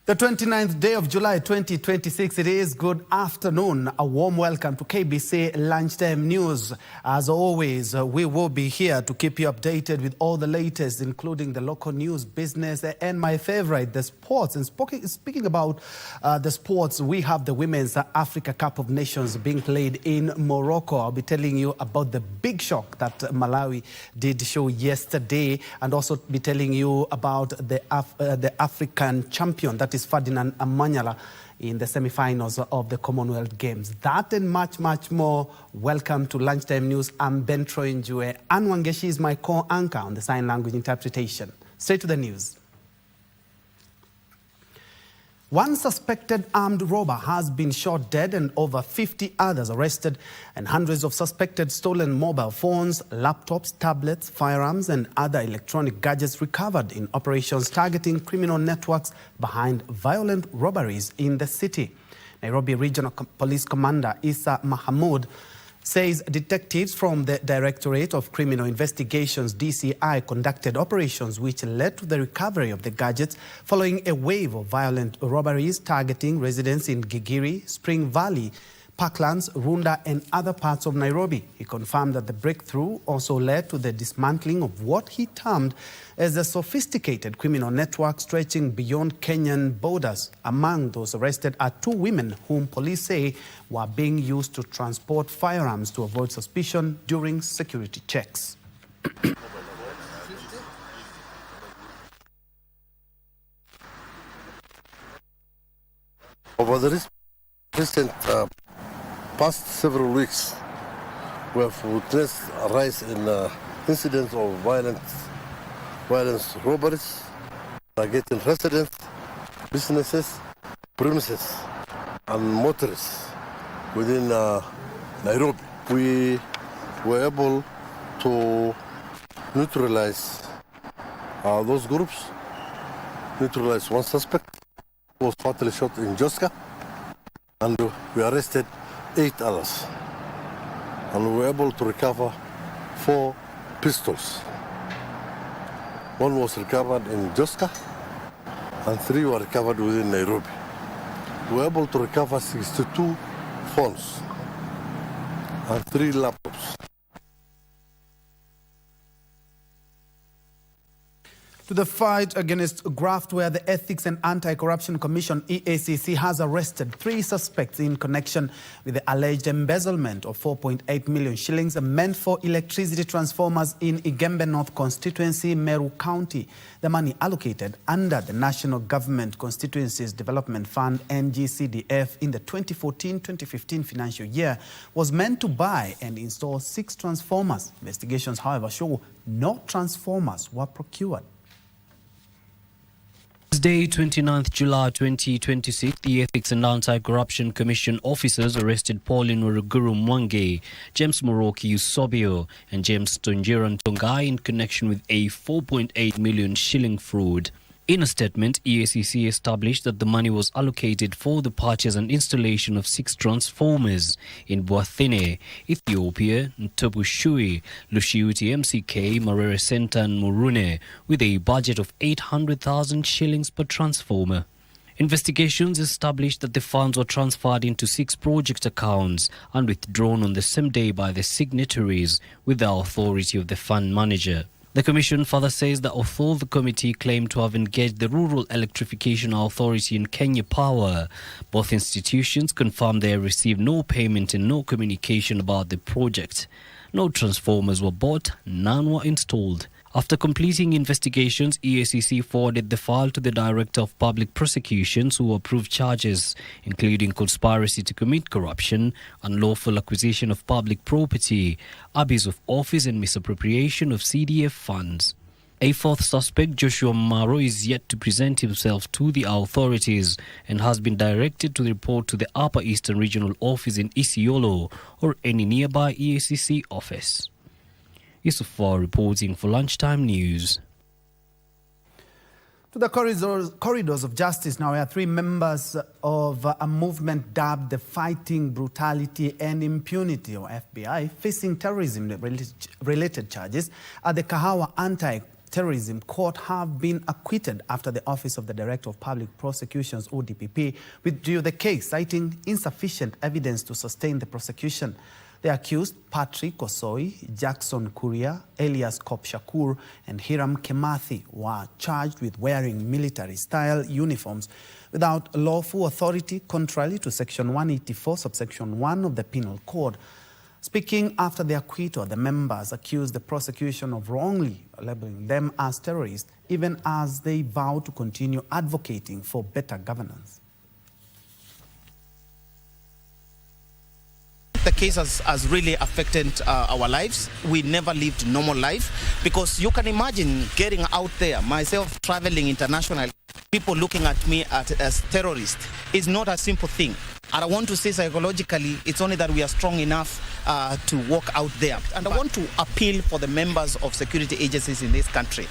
The 29th day of July 2026, it is. Good afternoon. A warm welcome to KBC Lunchtime News. As always, we will be here to keep you updated with all the latest, including the local news, business, and my favorite, the sports. And speaking about the sports, we have the Women's Africa Cup of Nations being played in Morocco. I'll be telling you about the big shock that Malawi did show yesterday, and also be telling you about the African champion, that is Ferdinand Amanyala, in the semi-finals of the Commonwealth Games. That and much, much more. Welcome to Lunchtime News. I'm Njue. Anne Wangeshi is my co-anchor on the sign language interpretation. Straight to the news. One suspected armed robber has been shot dead and over 50 others arrested, and hundreds of suspected stolen mobile phones, laptops, tablets, firearms and other electronic gadgets recovered in operations targeting criminal networks behind violent robberies in the city. Nairobi Regional Police Commander Issa Mahamud says detectives from the Directorate of Criminal Investigations, DCI, conducted operations which led to the recovery of the gadgets following a wave of violent robberies targeting residents in Gigiri, Spring Valley, Parklands, Runda and other parts of Nairobi. He confirmed that the breakthrough also led to the dismantling of what he termed as a sophisticated criminal network stretching beyond Kenyan borders. Among those arrested are two women whom police say were being used to transport firearms to avoid suspicion during security checks. Over the recent past several weeks, we have witnessed a rise in incidents of violence robberies targeting residents, businesses, premises and motorists within Nairobi. We were able to neutralize those groups, neutralize one suspect who was fatally shot in Joska, and we arrested 8 others, and we were able to recover 4 pistols. One was recovered in Joska and 3 were recovered within Nairobi. We were able to recover 62 phones and 3 laptops. To the fight against graft, where the Ethics and Anti-Corruption Commission, EACC, has arrested 3 suspects in connection with the alleged embezzlement of 4.8 million shillings meant for electricity transformers in Igembe North Constituency, Meru County. The money allocated under the National Government Constituencies Development Fund, NGCDF, in the 2014-2015 financial year was meant to buy and install 6 transformers. Investigations, however, show no transformers were procured. Thursday, 29th July 2026, the Ethics and Anti-Corruption Commission officers arrested Pauline Uruguru Mwange, James Moroki Usobio and James Tonjiran Tongai in connection with a 4.8 million shilling fraud. In a statement, EACC established that the money was allocated for the purchase and installation of 6 transformers in Bwathine, Ethiopia, Ntobushui, Lushiuti MCK, Marere Center and Murune, with a budget of 800,000 shillings per transformer. Investigations established that the funds were transferred into 6 project accounts and withdrawn on the same day by the signatories with the authority of the fund manager. The Commission further says that although the committee claimed to have engaged the Rural Electrification Authority and Kenya Power, both institutions confirmed they received no payment and no communication about the project. No transformers were bought, none were installed. After completing investigations, EACC forwarded the file to the Director of Public Prosecutions, who approved charges, including conspiracy to commit corruption, unlawful acquisition of public property, abuse of office and misappropriation of CDF funds. A 4th suspect, Joshua Maro, is yet to present himself to the authorities and has been directed to report to the Upper Eastern Regional Office in Isiolo or any nearby EACC office. Yusufar reporting for Lunchtime News. To the corridors of justice now, where 3 members of a movement dubbed the Fighting Brutality and Impunity, or FBI, facing terrorism-related charges at the Kahawa Terrorism Court have been acquitted after the Office of the Director of Public Prosecutions, ODPP, withdrew the case, citing insufficient evidence to sustain the prosecution. The accused, Patrick Osoi, Jackson Kuria, Elias Kopshakur, and Hiram Kemathi, were charged with wearing military-style uniforms without lawful authority, contrary to Section 184, subsection 1 of the Penal Code. Speaking after the acquittal, the members accused the prosecution of wrongly labeling them as terrorists, even as they vow to continue advocating for better governance. The case has really affected our lives. We never lived normal life, because you can imagine getting out there, myself traveling internationally, people looking at me as terrorist is not a simple thing. And I want to say psychologically, it's only that we are strong enough to walk out there. And I want to appeal for the members of security agencies in this country.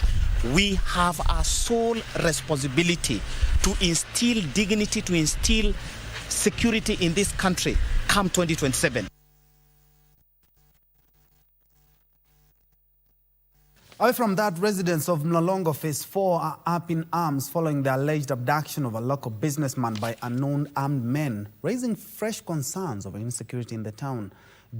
We have a sole responsibility to instill dignity, to instill security in this country come 2027. Away from that, residents of Mlolongo Phase 4 are up in arms following the alleged abduction of a local businessman by unknown armed men, raising fresh concerns over insecurity in the town.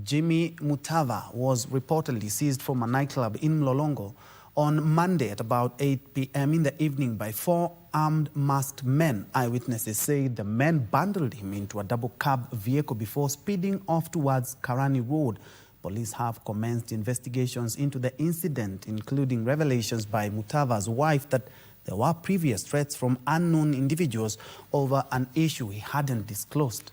Jimmy Mutava was reportedly seized from a nightclub in Mlolongo on Monday at about 8 p.m. in the evening by 4 armed masked men. Eyewitnesses say the men bundled him into a double cab vehicle before speeding off towards Karani Road. Police have commenced investigations into the incident, including revelations by Mutava's wife that there were previous threats from unknown individuals over an issue he hadn't disclosed.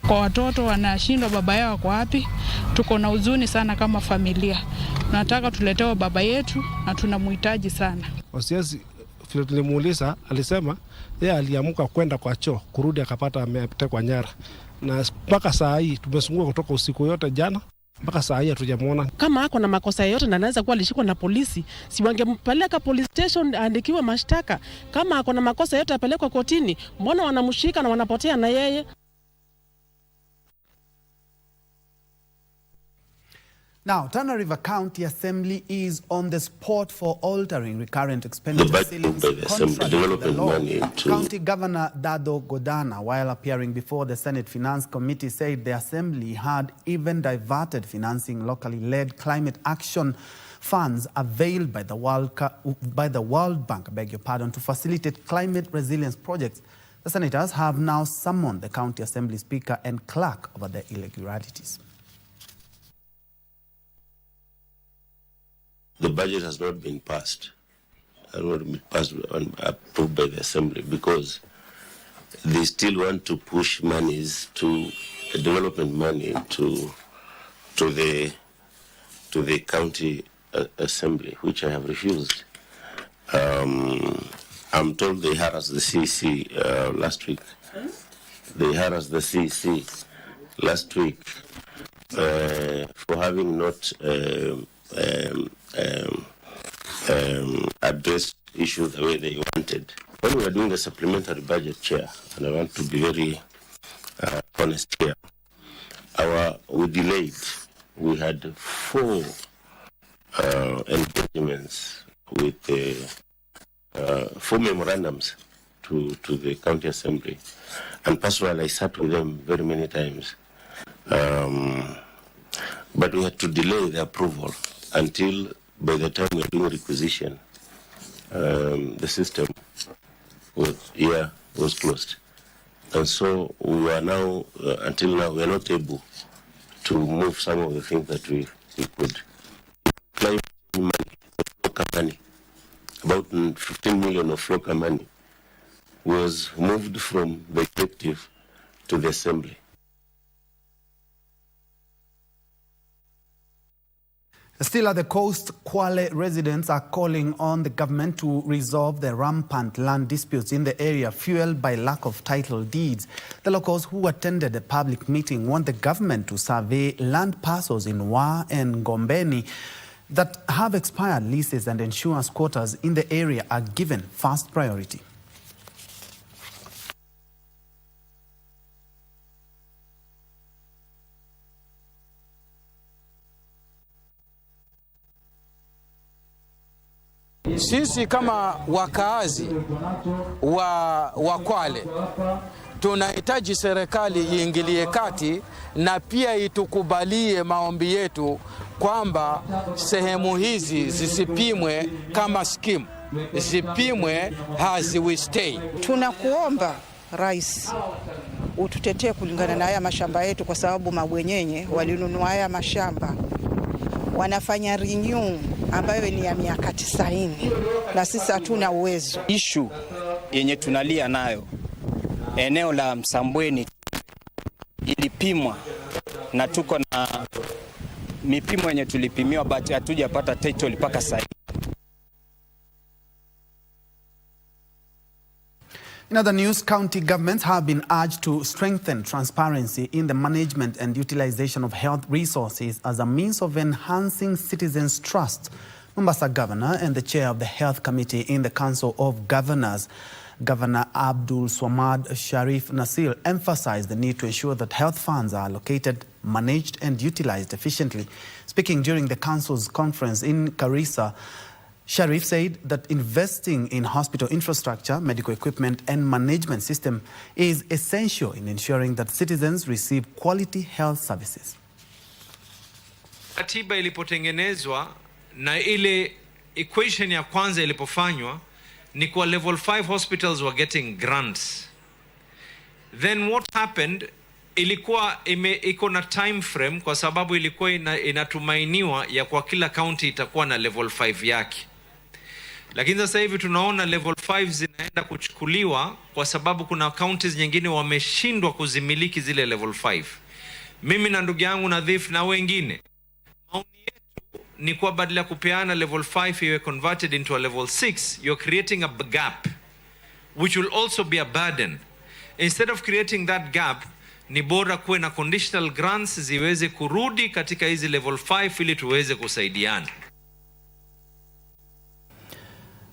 Kwa watoto wanashindwa baba yao kwa wapi, tuko na huzuni sana kama familia. Tunataka tuletewe baba yetu na tunamhitaji sana. Wasiasi vile tulimuuliza alisema yeye aliamuka kwenda kwa choo, kurudi akapata ametekwa nyara. Na mpaka saa hii tumezunguka kutoka usiku yote jana mpaka saa hii hatujamuona. Kama hako na makosa yote na anaweza kuwa alishikwa na polisi, si wangempeleka police station aandikiwe mashtaka. Kama hako na makosa yote apelekwe kotini, mbona wanamshika na wanapotea na yeye? Now, Tana River County Assembly is on the spot for altering recurrent expenditure ceilings contrary to the law. County Governor Dado Godana, while appearing before the Senate Finance Committee, said the Assembly had even diverted financing locally led climate action funds availed by the World Bank, to facilitate climate resilience projects. The senators have now summoned the County Assembly Speaker and clerk over the irregularities. The budget has not been passed, and approved by the Assembly, because they still want to push monies to development money to the County Assembly, which I have refused. I'm told they harassed the CC last week. They harassed the CC last week for having not address issues the way they wanted. When we were doing the supplementary budget, Chair, and I want to be very honest here, we delayed. We had 4 engagements with 4 memorandums to the County Assembly, and personally I sat with them very many times. But we had to delay the approval until by the time we were doing requisition, the system was closed. And so we are now, until now, we are not able to move some of the things that we could. Climate money, local money, about 15 million of local money was moved from the executive to the Assembly. Still at the coast, Kwale residents are calling on the government to resolve the rampant land disputes in the area fueled by lack of title deeds. The locals who attended the public meeting want the government to survey land parcels in Wa and Gombeni that have expired leases and ensure squatters in the area are given first priority. Sisi kama wakaazi wa Kwale tunahitaji serikali iingilie kati na pia itukubalie maombi yetu kwamba sehemu hizi zisipimwe kama skimu, zipimwe as we stay. Tunakuomba Rais ututetee kulingana na haya mashamba yetu, kwa sababu mabwenyenye walinunua haya mashamba wanafanya renew ambayo ni ya miaka 90 na sisi hatuna uwezo. Issue yenye tunalia nayo eneo la Msambweni ilipimwa na tuko na mipimo yenye tulipimiwa but hatujapata title mpaka sasa. In other news, county governments have been urged to strengthen transparency in the management and utilization of health resources as a means of enhancing citizens' trust. Mombasa Governor and the chair of the Health Committee in the Council of Governors, Governor Abdul Swamad Sharif Nasir, emphasized the need to ensure that health funds are allocated, managed and utilized efficiently. Speaking during the Council's conference in Garissa, Sharif said that investing in hospital infrastructure, medical equipment and management system is essential in ensuring that citizens receive quality health services. Katiba ilipotengenezwa na ile equation ya kwanza ilipofanywa ni kwa level 5 hospitals were getting grants. Then what happened, ilikuwa iko na time frame kwa sababu ilikuwa inatumainiwa ya kwa kila county itakuwa na level 5 yake. Lakini sasa hivi tunaona level 5 zinaenda kuchukuliwa kwa sababu kuna counties nyingine wameshindwa kuzimiliki zile level 5. Mimi na ndugu yangu Nadhif na wengine, maoni yetu ni kwa badala ya kupeana level 5 iwe converted into a level 6, you're creating a gap which will also be a burden. Instead of creating that gap, ni bora kuwe na conditional grants ziweze kurudi katika hizi level 5 ili tuweze kusaidiana.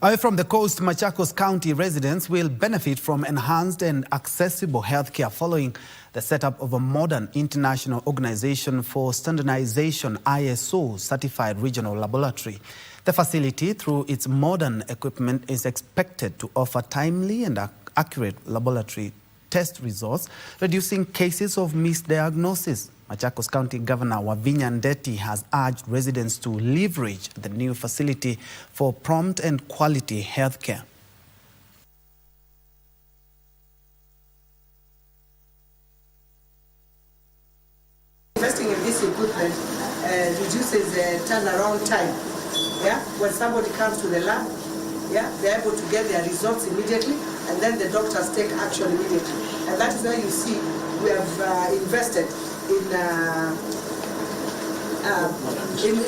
Away from the coast, Machakos County residents will benefit from enhanced and accessible healthcare following the setup of a modern international organization for standardization, ISO certified regional laboratory. The facility, through its modern equipment, is expected to offer timely and accurate laboratory test results, reducing cases of misdiagnosis. Machakos County Governor Wavinya Ndeti has urged residents to leverage the new facility for prompt and quality health care. Investing in this equipment reduces the turnaround time. Yeah, when somebody comes to the lab, yeah, they're able to get their results immediately, and then the doctors take action immediately. And that is why you see we have invested in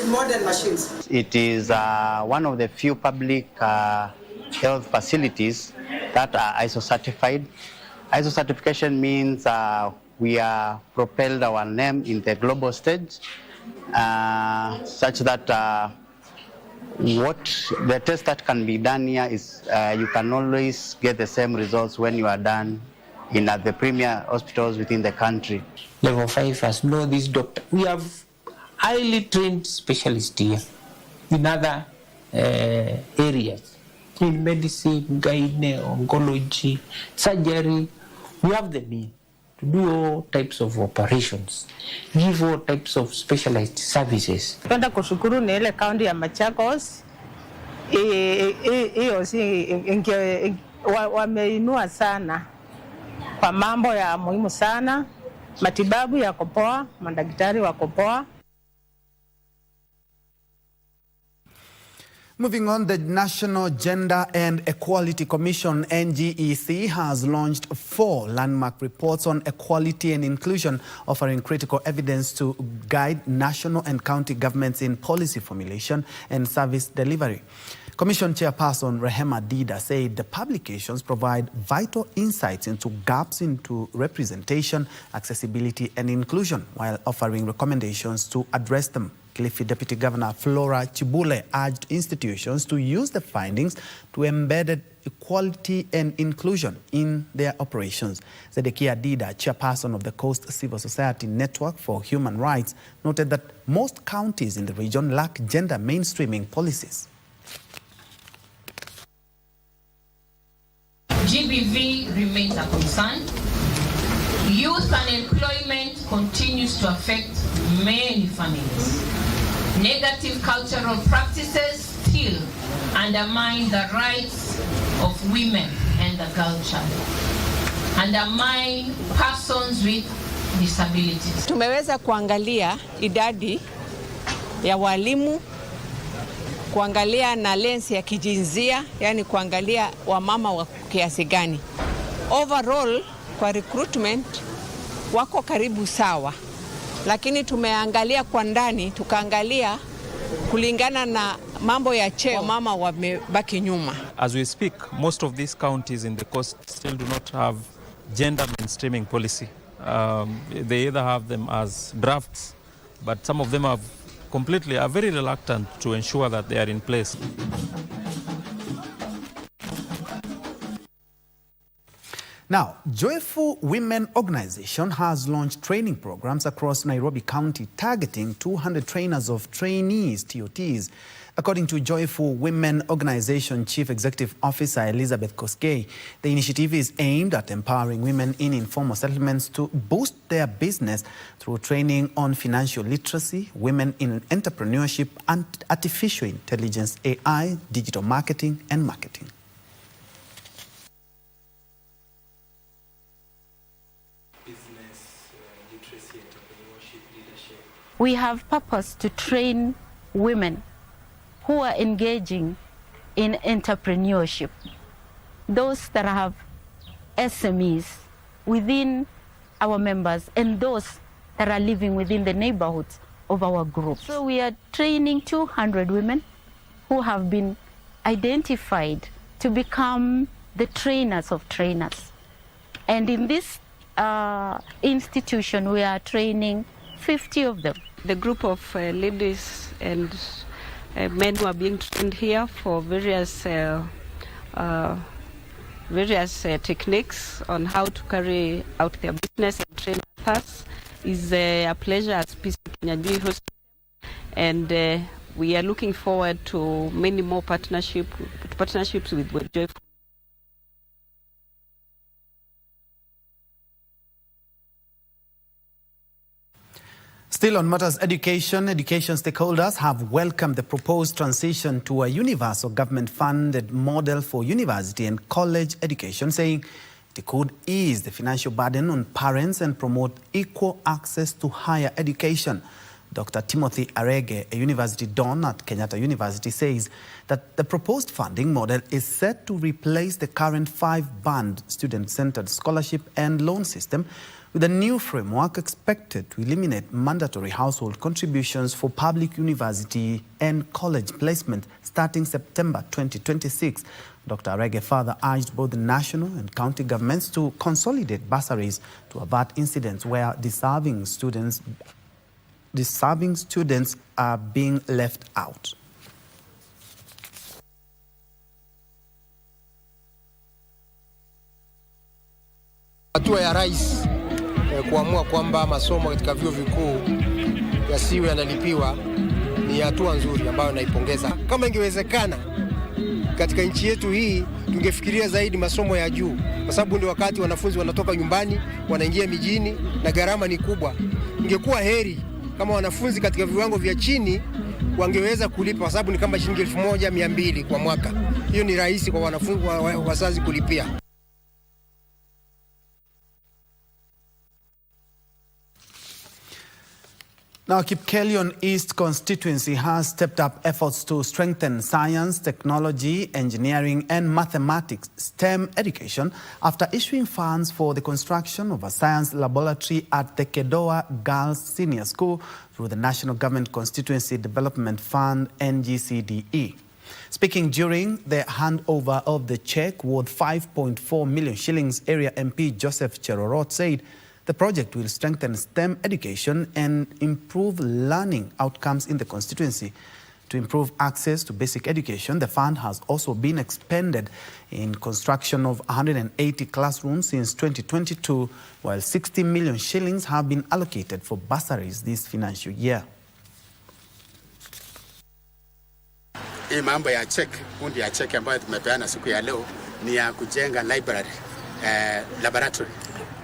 modern machines. It is one of the few public health facilities that are ISO certified. ISO certification means we are propelled our name in the global stage, such that what the test that can be done here is you can always get the same results when you are done in the premier hospitals within the country. Level 5 has no this doctor. We have highly trained specialists here in other areas, in medicine, gynae, oncology, surgery. We have the means to do all types of operations, give all types of specialized services. Napenda kushukuru na ile kaunti ya Machakos, hiyo wameinua sana kwa mambo ya muhimu sana, matibabu yako poa, madaktari wako poa. Moving on, the National Gender and Equality Commission, NGEC, has launched 4 landmark reports on equality and inclusion, offering critical evidence to guide national and county governments in policy formulation and service delivery. Commission Chairperson Rehema Dida said the publications provide vital insights into gaps into representation, accessibility and inclusion, while offering recommendations to address them. Kilifi Deputy Governor Flora Chibule urged institutions to use the findings to embed equality and inclusion in their operations. Zedekia Dida, chairperson of the Coast Civil Society Network for Human Rights, noted that most counties in the region lack gender mainstreaming policies. GBV remains a concern. Youth unemployment continues to affect many families. Negative cultural practices still undermine the rights of women and the girl child, undermine persons with disabilities. Tumeweza kuangalia idadi ya walimu, kuangalia na lensi ya kijinsia, yani kuangalia wamama wa kiasi gani. Overall kwa recruitment wako karibu sawa, lakini tumeangalia kwa ndani, tukaangalia kulingana na mambo ya cheo, mama wamebaki nyuma. As we speak, most of these counties in the coast still do not have gender mainstreaming policy. They either have them as drafts, but some of them are very reluctant to ensure that they are in place. Now, Joyful Women Organization has launched training programs across Nairobi County targeting 200 trainers of trainees, TOTs. According to Joyful Women Organization Chief Executive Officer Elizabeth Koskei, the initiative is aimed at empowering women in informal settlements to boost their business through training on financial literacy, women in entrepreneurship, and artificial intelligence, AI, digital marketing, and marketing. We have purpose to train women who are engaging in entrepreneurship, those that have SMEs within our members and those that are living within the neighborhoods of our group. So we are training 200 women who have been identified to become the trainers of trainers. And in this institution, we are training 50 of them. The group of ladies and men who are being trained here for various techniques on how to carry out their business and train others is a pleasure as PCC Njue hosting them. And we are looking forward to many more partnerships with Joyful. Still on matters education stakeholders have welcomed the proposed transition to a universal government-funded model for university and college education, saying it could ease the financial burden on parents and promote equal access to higher education. Dr. Timothy Arege, a university don at Kenyatta University, says that the proposed funding model is set to replace the current 5-band student-centered scholarship and loan system, with a new framework expected to eliminate mandatory household contributions for public university and college placement starting September 2026. Dr. Arege further urged both the national and county governments to consolidate bursaries to avert incidents where deserving students are being left out. Hatua ya rais kuamua kwamba masomo katika vyuo vikuu yasiwe yanalipiwa ni hatua nzuri ambayo naipongeza. Kama ingewezekana katika nchi yetu hii, tungefikiria zaidi masomo ya juu, kwa sababu ndio wakati wanafunzi wanatoka nyumbani wanaingia mijini na gharama ni kubwa. Ingekuwa heri kama wanafunzi katika viwango vya chini wangeweza kulipa, kwa sababu ni kama shilingi 1200 kwa mwaka. Hiyo ni rahisi kwa wanafunzi wazazi kulipia. Now, Kipkelion East constituency has stepped up efforts to strengthen science, technology, engineering and mathematics STEM education after issuing funds for the construction of a science laboratory at the Kedoa Girls Senior School through the National Government Constituency Development Fund, NGCDE. Speaking during the handover of the check worth 5.4 million shillings, Area MP Joseph Cherorot said the project will strengthen STEM education and improve learning outcomes in the constituency. To improve access to basic education, the fund has also been expended in construction of 180 classrooms since 2022, while 60 million shillings have been allocated for bursaries this financial year. Hii mambo ya check, kundi ya check ambayo tumepeana siku ya leo ni ya kujenga library laboratory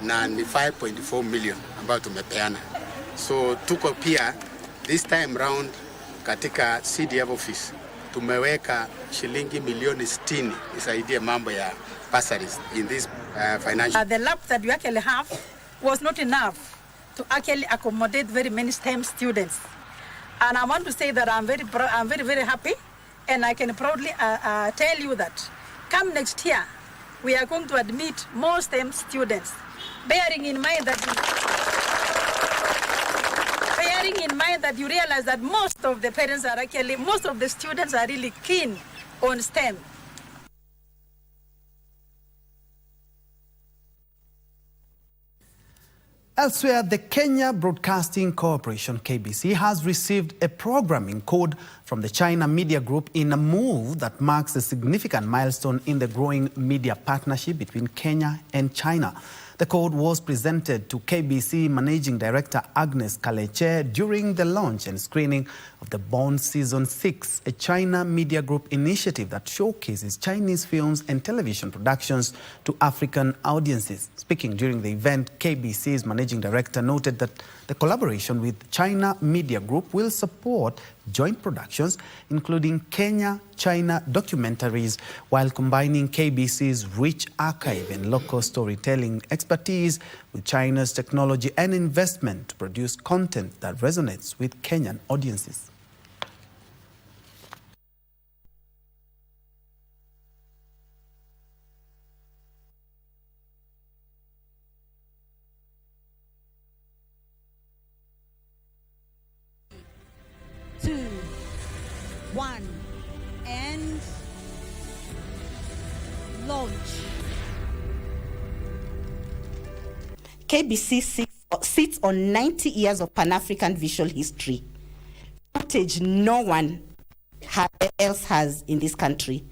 na ni 5.4 million ambayo tumepeana. So tuko pia this time round katika CDF office tumeweka shilingi milioni 60 isaidie mambo ya bursaries in this financial. The lab that we actually have was not enough to actually accommodate very many STEM students. And I want to say that I'm very happy, and I can proudly tell you that come next year, we are going to admit more STEM students, bearing in mind that you realize that most of the students are really keen on STEM. Elsewhere, the Kenya Broadcasting Corporation, KBC, has received a programming code from the China Media Group in a move that marks a significant milestone in the growing media partnership between Kenya and China. The code was presented to KBC Managing Director Agnes Kaleche during the launch and screening of the Bond Season 6, a China Media Group initiative that showcases Chinese films and television productions to African audiences. Speaking during the event, KBC's Managing Director noted that the collaboration with China Media Group will support joint productions, including Kenya-China documentaries, while combining KBC's rich archive and local storytelling expertise with China's technology and investment to produce content that resonates with Kenyan audiences. And launch. KBC sits on 90 years of Pan-African visual history, footage no one else has in this country.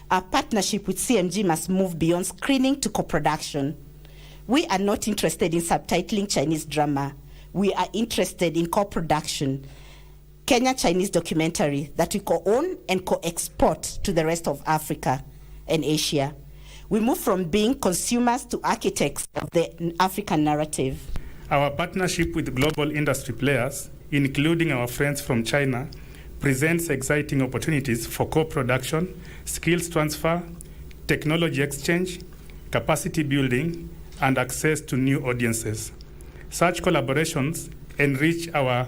Our partnership with CMG must move beyond screening to co-production. We are not interested in subtitling Chinese drama. We are interested in co-production. Kenya-Chinese documentary that we co-own and co-export to the rest of Africa and Asia. We move from being consumers to architects of the African narrative. Our partnership with global industry players, including our friends from China, presents exciting opportunities for co-production, skills transfer, technology exchange, capacity building, and access to new audiences. Such collaborations enrich our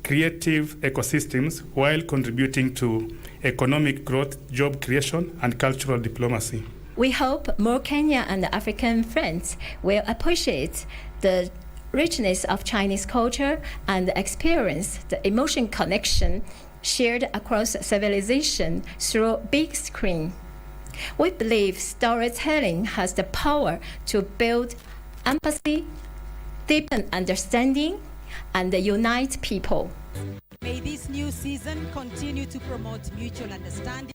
creative ecosystems while contributing to economic growth, job creation, and cultural diplomacy. We hope more Kenya and African friends will appreciate the richness of Chinese culture and experience the emotion connection shared across civilization through big screen. We believe storytelling has the power to build empathy, deepen understanding, and unite people. May this new season continue to promote mutual understanding.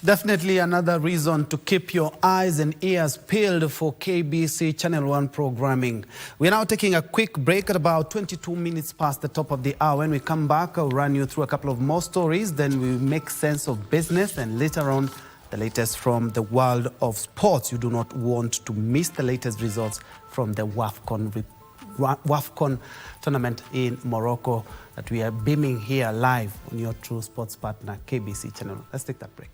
Definitely another reason to keep your eyes and ears peeled for KBC Channel 1 programming. We're now taking a quick break at about 22 minutes past the top of the hour. When we come back, I'll run you through a couple of more stories. Then we'll make sense of business, and later on, the latest from the world of sports. You do not want to miss the latest results from the WAFCON tournament in Morocco that we are beaming here live on your true sports partner, KBC Channel. Let's take that break.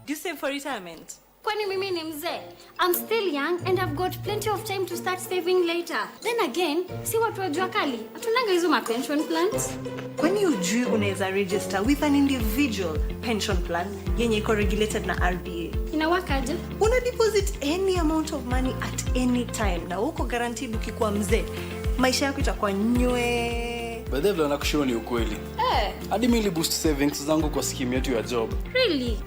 Do you save for retirement? Kwani mimi ni mzee? I'm still young and I've got plenty of time to start saving later. Then again, si watu wa jua kali, hatunanga hizo ma pension plans. Kwani ujui unaweza register with an individual pension plan yenye iko regulated na RBA? Inawakaje? Una deposit any amount of money at any time na uko guaranteed ukikuwa mzee. Maisha yako itakuwa Njue. Badala wanakushoni ukweli. Hadi mimi niliboost savings zangu kwa scheme yetu ya job. Really?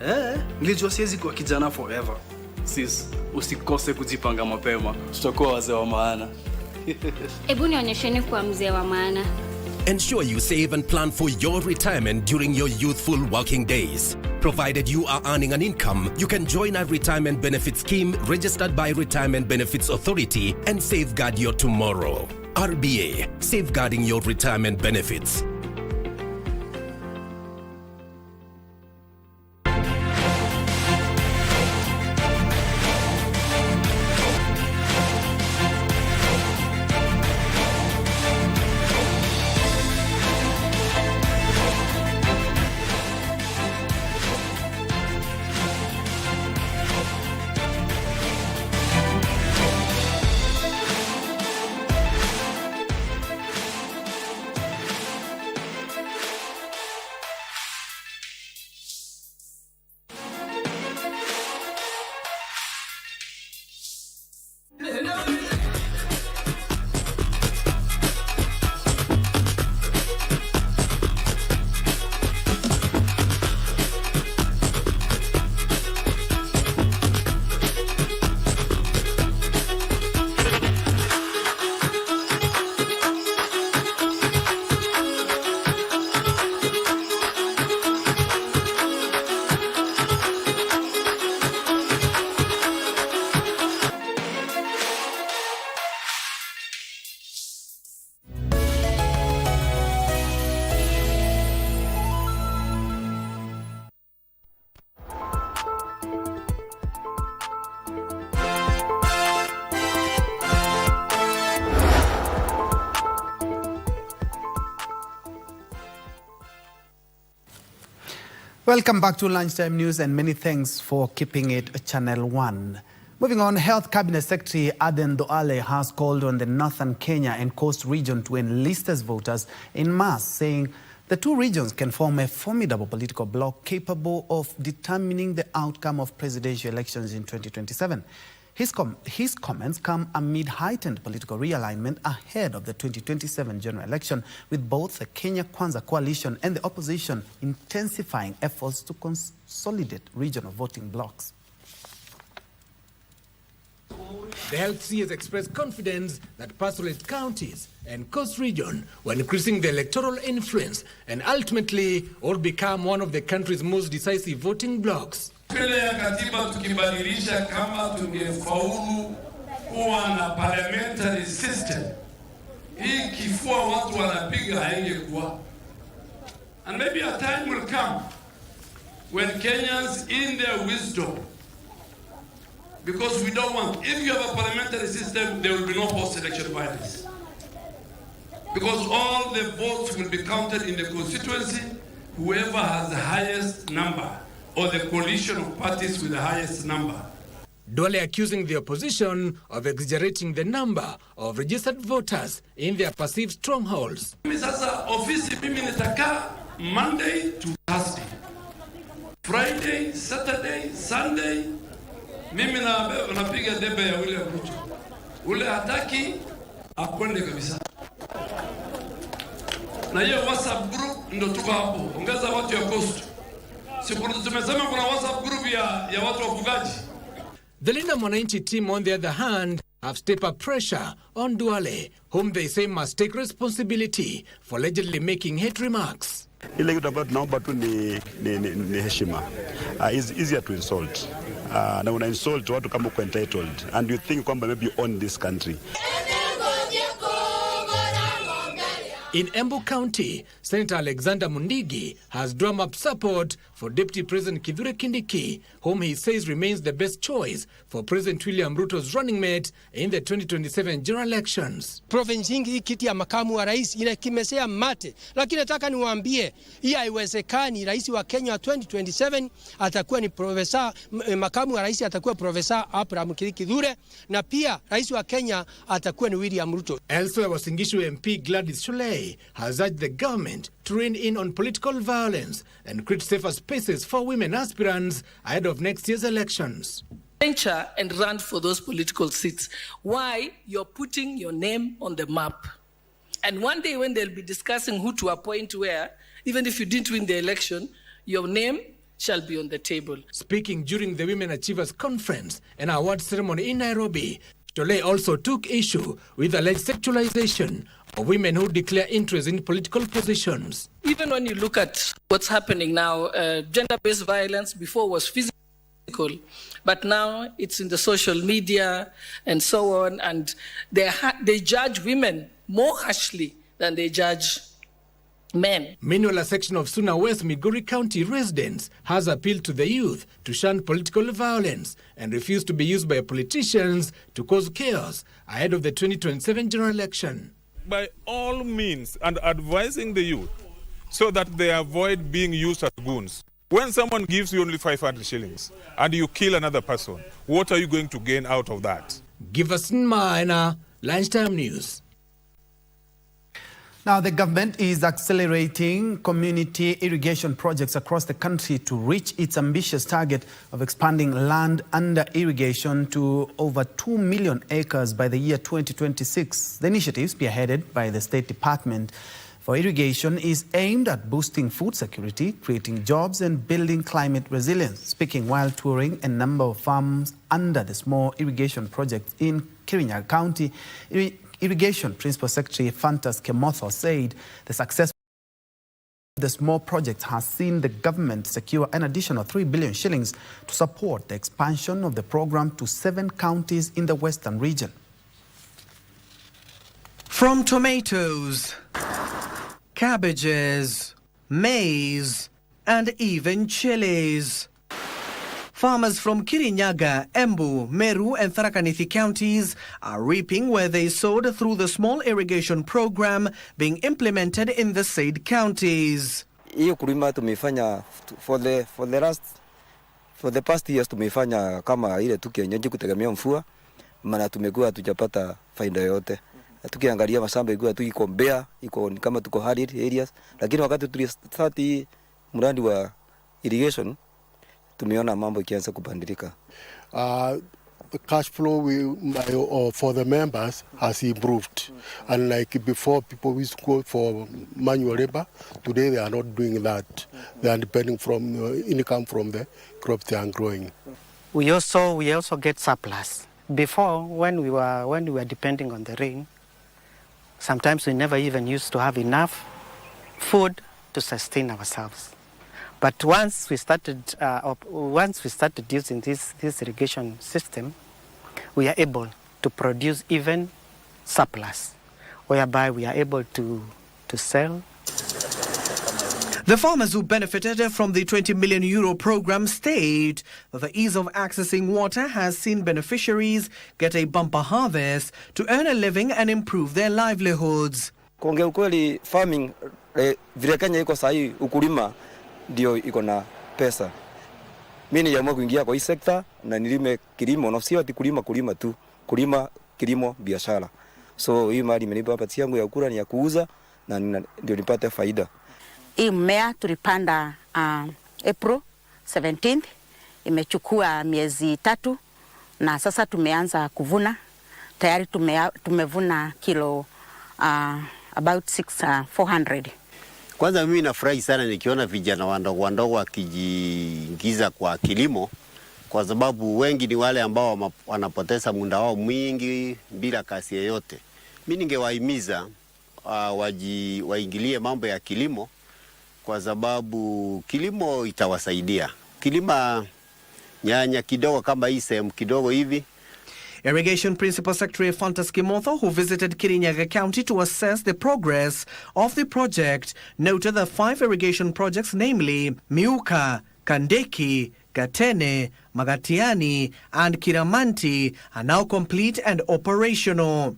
Nilijua siwezi kuwa kijana forever. Sis, usikose kujipanga mapema. Tutakuwa wazee wa maana. Hebu nionyesheni kuwa mzee wa maana. Ensure you save and plan for your retirement during your youthful working days. Provided you are earning an income, you can join a retirement benefit scheme registered by Retirement Benefits Authority and safeguard your tomorrow. RBA, safeguarding your retirement benefits. Welcome back to Lunchtime News, and many thanks for keeping it Channel 1. Moving on, Health Cabinet Secretary Aden Duale has called on the Northern Kenya and Coast region to enlist as voters in mass, saying the two regions can form a formidable political bloc capable of determining the outcome of presidential elections in 2027. His comments come amid heightened political realignment ahead of the 2027 general election, with both the Kenya Kwanza coalition and the opposition intensifying efforts to consolidate regional voting blocs. The LC has expressed confidence that pastoralist counties and coast region were increasing their electoral influence and ultimately all become one of the country's most decisive voting blocs. Mbele ya katiba tukibadilisha kama tungefaulu kuwa na parliamentary system, hii kifua watu wanapiga haingekuwa. And maybe a time will come when Kenyans in their wisdom, because we don't want, if you have a parliamentary system, there will be no post-election violence. Because all the votes will be counted in the constituency, whoever has the highest number, or the coalition of parties with the highest number. Duale accusing the opposition of exaggerating the number of registered voters in their perceived strongholds. Sasa ofisi mimi nitakaa Monday to Thursday, Friday, Saturday, Sunday. Mimi napiga debe ya ule Ruto. Ule hataki akwende kabisa. Na hiyo WhatsApp group ndo tuko hapo. Ongeza watu ya Coast. Tumesema kuna WhatsApp group ya watu wafugaji. The Linda Mwananchi team, on the other hand, have stepped up pressure on Duale, whom they say must take responsibility for allegedly making hate remarks. Ile kitu ambayo tunaomba tu ni heshima. It's easier to insult. Na una insult watu kama uko entitled and you think kwamba maybe you own this country. In Embu County, Senator Alexander Mundigi has drawn up support for Deputy President Kithure Kindiki, whom he says remains the best choice for President William Ruto's running mate in the 2027 general elections. Province hii kiti ya makamu wa rais kimesea mate, lakini nataka niwaambie hii haiwezekani. Rais wa Kenya 2027 atakuwa ni profesa, makamu wa rais atakuwa Profesa Abraham Kithure, na pia rais wa Kenya atakuwa ni William Ruto. Elsewhere, Wasingishu MP Gladys Shulei has urged the government to rein in on political violence and create safer spaces for women aspirants ahead of next year's elections. Venture and run for those political seats. Why? You're putting your name on the map. And one day when they'll be discussing who to appoint where, Even if you didn't win the election, your name shall be on the table. Speaking during the Women Achievers Conference and award ceremony in Nairobi, Njue also took issue with alleged sexualization of women who declare interest in political positions. Even when you look at what's happening now, gender-based violence before was physical, but now it's in the social media and so on, and they judge women more harshly than they judge men. Meanwhile, a section of Suna West Migori County residents has appealed to the youth to shun political violence and refuse to be used by politicians to cause chaos ahead of the 2027 general election. By all means, and advising the youth so that they avoid being used as goons. When someone gives you only 500 shillings and you kill another person, what are you going to gain out of that? Give us Maina, Lunchtime News. Now, the government is accelerating community irrigation projects across the country to reach its ambitious target of expanding land under irrigation to over 2 million acres by the year 2026. The initiative, spearheaded by the State Department for Irrigation, is aimed at boosting food security, creating jobs and building climate resilience. Speaking while touring a number of farms under the small irrigation project in Kirinyaga County, Irrigation Principal Secretary Fantas Kemotho said the success of the small project has seen the government secure an additional 3 billion shillings to support the expansion of the program to 7 counties in the western region. From tomatoes, cabbages, maize, and even chilies, farmers from Kirinyaga, Embu, Meru and Tharaka Nithi counties are reaping where they sowed through the small irrigation program being implemented in the said counties. Hiyo kulima tumefanya for the past years tumefanya kama ile tukienyeji kutegemea mvua, maana tumekuwa hatujapata faida yote. Tukiangalia mashamba iko tu iko mbea, iko kama tuko hard areas, lakini wakati tulistart mradi wa irrigation tumeona mambo ikianza kubadilika. The cash flow for the members has improved. And like before, people used to go for manual labor. Today they are not doing that. They are depending from income from the crops they are growing. We also get surplus. Before, when we were depending on the rain, sometimes we never even used to have enough food to sustain ourselves. But once we started using this irrigation system, we are able to produce even surplus, whereby we are able to sell. The farmers who benefited from the 20 million euro program state that the ease of accessing water has seen beneficiaries get a bumper harvest to earn a living and improve their livelihoods. Kuongea ukweli, farming vile Kenya iko sahi, ukulima ndio iko na pesa. Mimi niliamua kuingia kwa hii sekta na nilime kilimo, na sio ati kulima tu, kilimo biashara. So hii mali imenipa pati yangu ya kula ni ya kuuza na ndio nipate faida. Hii mmea tulipanda April 17th, imechukua miezi 3 na sasa tumeanza kuvuna. Tayari tumevuna kilo about 400. Kwanza mimi nafurahi sana nikiona vijana wadogo wakijiingiza kwa kilimo, kwa sababu wengi ni wale ambao wanapoteza muda wao mwingi bila kazi yoyote. Mimi ningewahimiza waingilie mambo ya kilimo, kwa sababu kilimo itawasaidia. Kilima nyanya kidogo kama hii sehemu kidogo hivi. Irrigation Principal Secretary Fantas Kemotho, who visited Kirinyaga County to assess the progress of the project, noted that 5 irrigation projects, namely Miuka, Kandeki, Gatene, Magatiani and Kiramanti, are now complete and operational.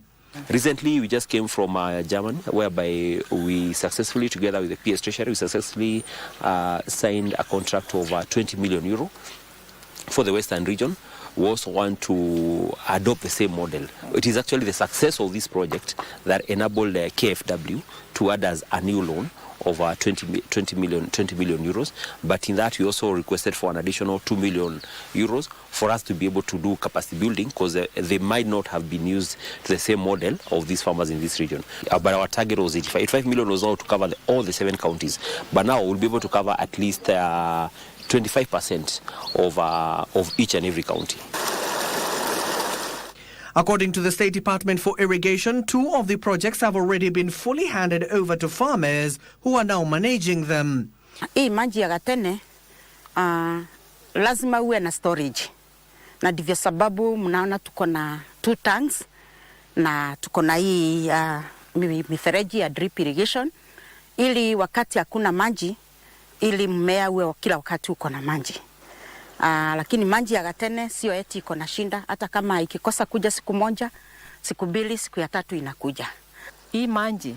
Recently, we just came from Germany, whereby we successfully, together with the PS Treasury, we successfully signed a contract of 20 million euro for the Western region. We also want to adopt the same model. It is actually the success of this project that enabled KFW to add us a new loan of 20 million euros. But in that, we also requested for an additional 2 million euros for us to be able to do capacity building, because they might not have been used to the same model of these farmers in this region. But our target was 85 million was all to cover all the 7 counties. But now we'll be able to cover at least 25% of each and every county. According to the State Department for Irrigation, 2 of the projects have already been fully handed over to farmers who are now managing them. Hii maji ya Gatene lazima uwe na storage. Na ndivyo sababu mnaona tuko na 2 tanks na tuko na hii mifereji ya drip irrigation ili wakati hakuna maji ili mmea uwe kila wakati uko na maji. Lakini maji ya Gatene sio eti iko na shinda, hata kama ikikosa kuja siku moja, siku 2, siku ya 3 inakuja. Hii maji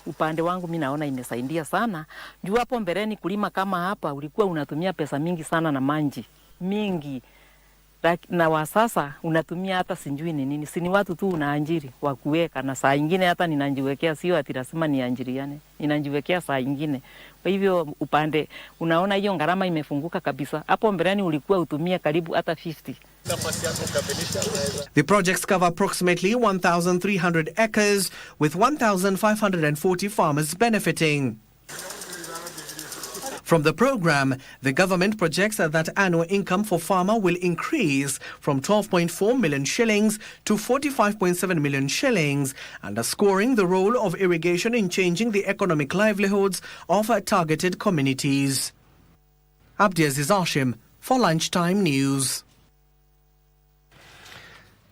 upande wangu mimi naona imesaidia sana. Juu hapo mbeleni kulima kama hapa ulikuwa unatumia pesa mingi sana na maji mingi. Na wa sasa unatumia hata sinjui ni nini. Si ni watu tu unaanjiri wa kuweka, na saa nyingine hata ninanjiwekea, sio ati lazima nianjiriane. Ninanjiwekea saa nyingine. Kwa hivyo upande unaona hiyo gharama imefunguka kabisa. Hapo mbeleni ulikuwa utumia karibu hata 50. The projects cover approximately 1,300 acres with 1,540 farmers benefiting. From the program, the government projects that annual income for farmer will increase from 12.4 million shillings to 45.7 million shillings, underscoring the role of irrigation in changing the economic livelihoods of targeted communities. Abdiaziz Hashim for Lunchtime News.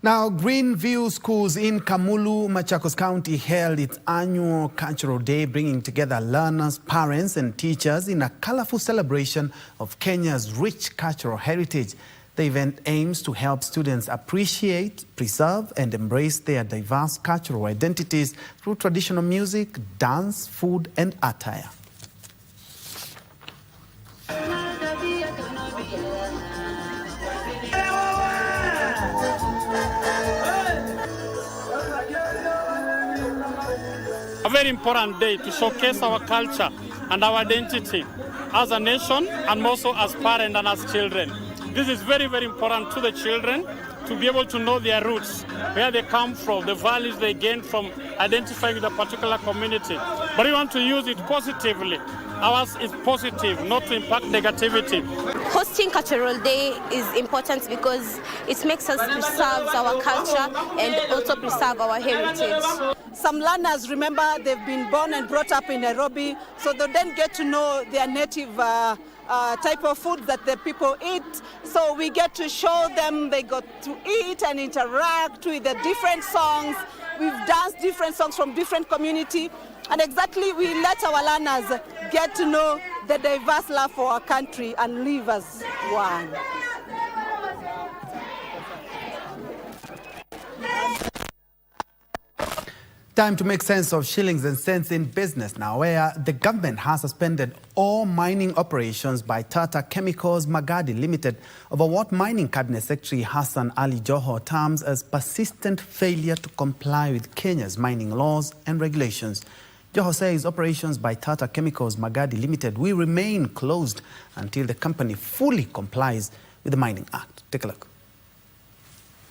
Now, Greenview Schools in Kamulu, Machakos County held its annual Cultural Day, bringing together learners, parents and teachers in a colorful celebration of Kenya's rich cultural heritage. The event aims to help students appreciate, preserve and embrace their diverse cultural identities through traditional music, dance, food and attire. A very important day to showcase our culture and our identity as a nation and also as parents and as children. This is very, very important to the children to be able to know their roots, where they come from, the values they gain from identifying with a particular community. But we want to use it positively. Ours is positive, not to impact negativity. Hosting Cultural Day is important because it makes us preserve our culture and also preserve our heritage. Some learners, remember, they've been born and brought up in Nairobi, so they then get to know their native type of food that the people eat. So we get to show them, they got to eat and interact with the different songs. We've danced different songs from different community. And exactly, we let our learners get to know the diverse love for our country and live as one. Time to make sense of shillings and cents in business now, where the government has suspended all mining operations by Tata Chemicals Magadi Limited over what Mining Cabinet Secretary Hassan Ali Joho terms as persistent failure to comply with Kenya's mining laws and regulations. Joho says operations by Tata Chemicals Magadi Limited will remain closed until the company fully complies with the Mining Act. Take a look.